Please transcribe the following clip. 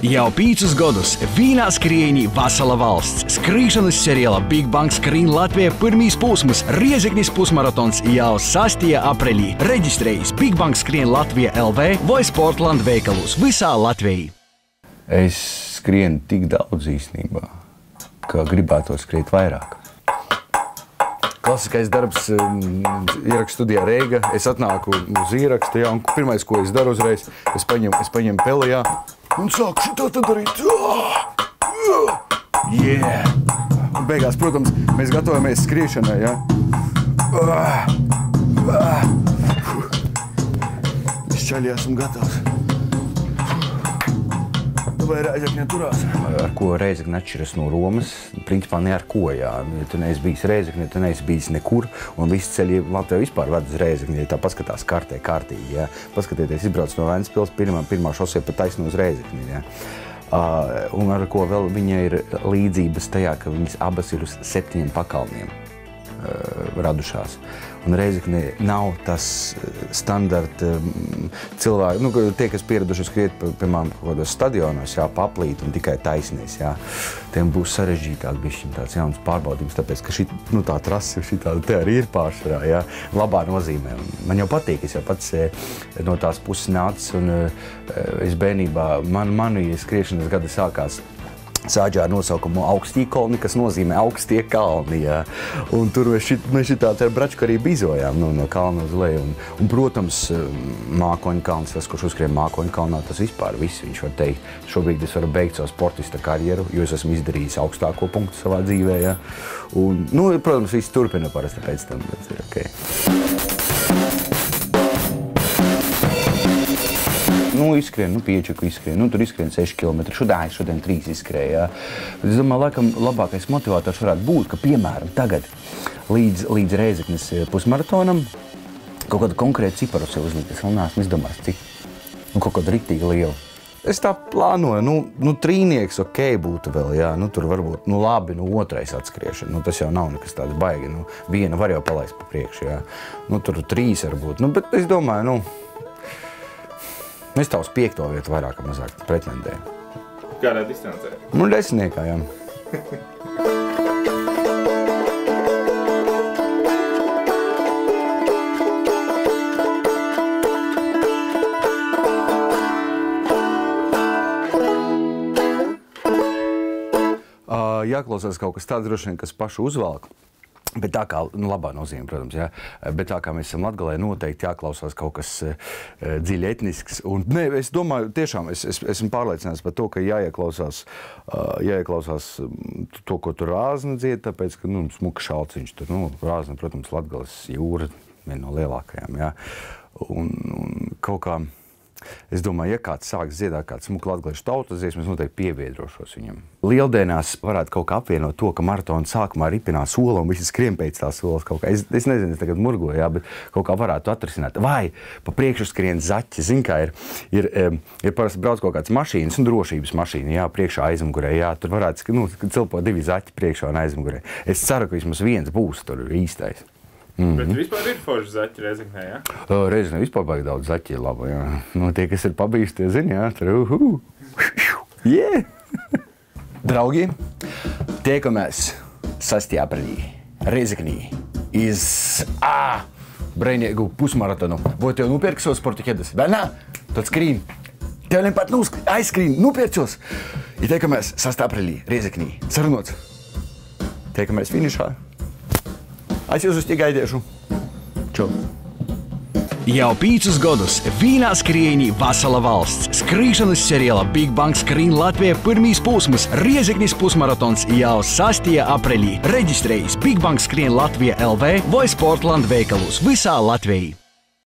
Jau 5 gadus vīnā skrieni vesela valsts. Skrīšanas seriāla Big Bang Screen Latvijā pirmīs posms Riezeknis pusmaratons jau 6. aprīlī. Reģistrējas Big Bang Screen Latvija LV vai Sportland veikalos visā Latvijā. Es skrienu tik daudz īstenībā, ka gribētu skriet vairāk. Klasiskais darbs ierakstu studijā Reiga. Es atnāku uz ierakstu, jā, un pirmais, ko es daru uzreiz, es paņemu pelējā un sāku šitā tad darīt. Yeah! Un beigās, protams, mēs gatavojamies skriešanai, jā. Es čaļi esmu gatavs. Vai Reizekne turās? Ar ko Reizekne atšķiras no Romas? Principā ne ar ko, jā. Ja tu neesi bijis Reizekne, tu neesi bijis nekur, un visi ceļi Latvijā vispār ved uz Reizekni, ja tā paskatās kartē kārtīgi, jā. Paskatieties, izbrauc no Ventspils, pirmā šosē pa taisno uz Reizekni, jā. Un ar ko vēl viņa ir līdzības tajā, ka viņas abas ir uz 7 pakalniem radušās. Un Reizekne nav tas standarta cilvēki, nu, tie, kas pieraduši skriet, piemēram, kādos stadionos, jā, paplīt un tikai taisnēs, jā. Tiem būs sarežģītāk bišķiņ tāds jauns pārbaudījums, tāpēc, ka tā trasa šitā te arī ir pārsvarā, jā, labā nozīmē. Man jau patīk, es jau pats no tās puses nācis, un es bērnībā, manu skriešanas gada sākās Sāģā ar nosaukumu Augstie kolni, kas nozīmē augstie kalni, jā. Un tur mēs šitā ar bračku arī bizojām no kalna uz leju. Un, protams, Mākoņu kalns, tas, kurš uzskrien Mākoņu kalnā, tas vispār viss, viņš var teikt. Šobrīd es varu beigt savu sportista karjeru, jo es esmu izdarījis augstāko punktu savā dzīvē, jā. Un, nu, protams, viss turpina parasti pēc tam, bet ir ok. Nu, izskrien, piečaku izskrien, tur izskrien 6 km, šodien 3 izskrēja. Es domāju, laikam labākais motivators varētu būt, ka, piemēram, tagad līdz Reizeknes pusmaratonam kaut kādu konkrētu ciparu sev uzlikt. Es vēl neesmu izdomājis, cik. Kaut kādu riktīgi lielu. Es tā plānoju, trīnieks ok būtu vēl, jā, tur varbūt, labi, 2. atskriešana, tas jau nav nekas tāds baigi, viena var jau palaist pa priekšu, jā. Tur 3 varbūt, bet es domāju, es tā uz 5. vietu vairāk vai mazāk pretendēju. Kādā distancē? 10. jā. Jāklausās kaut kas tāds droši vien, kas pašu uzvalk. Bet tā kā, labā nozīme, protams, jā, bet tā kā mēs esam Latgalē, noteikti jāklausās kaut kas dziļi etnisks. Un, ne, es domāju, tiešām, es esmu pārliecināts par to, ka jāieklausās to, ko tur Rāzna dzied, tāpēc, ka, smuka šalciņš tur, Rāzna, protams, Latgales jūra, viena no lielākajām, jā. Un kaut kā, es domāju, ja kāds sāks dziedāt kādu smuku latgaliešu tautas dziesmu, es noteikti pieviedrošos viņam. Lieldienās varētu kaut kā apvienot to, ka maratona sākumā ripinās sola un visi skrien pēc tās solas kaut kā. Es nezinu, es tagad murgoju, jā, bet kaut kā varētu atrisināt. Vai pa priekšu skrien zaķi, zin kā ir parasti brauc kaut kāds mašīnas un drošības mašīna, jā, priekšā aizmugurē, jā, tur varētu, cilpo 2 zaķi priekšā un aizmugurē. Es ceru, ka vismaz viens būs tur īstais. Bet vispār ir forši zaķi Reizeknē, jā? Reizeknē vispār baigi daudz zaķi ir labi, jā. Tie, kas ir pabijuši, tie zina, jā, tur yeah! Draugi, tiekamies 6. aprīlī Reizeknī iz brīnīgu pusmaratonu. Vai tev nupirks savu sporta ķedes? Vēl nā? Tad skrīn. Tev pat aizskrīn, nupircos. I tiekamies 6. aprīlī Reizeknī. Sarunots. Tiekamies finišā. Es jūs uz tie gaidiešu. Čau. Jau 5 gadus vīnā skrieni vesela valsts. Skrīšanas seriāla Big Bang Screen Latvijā pirmīs posms Riezeknis pusmaratons jau 6. aprīlī. Reģistrējas Big Bang Screen Latvija LV vai Sportland veikalos visā Latvijā.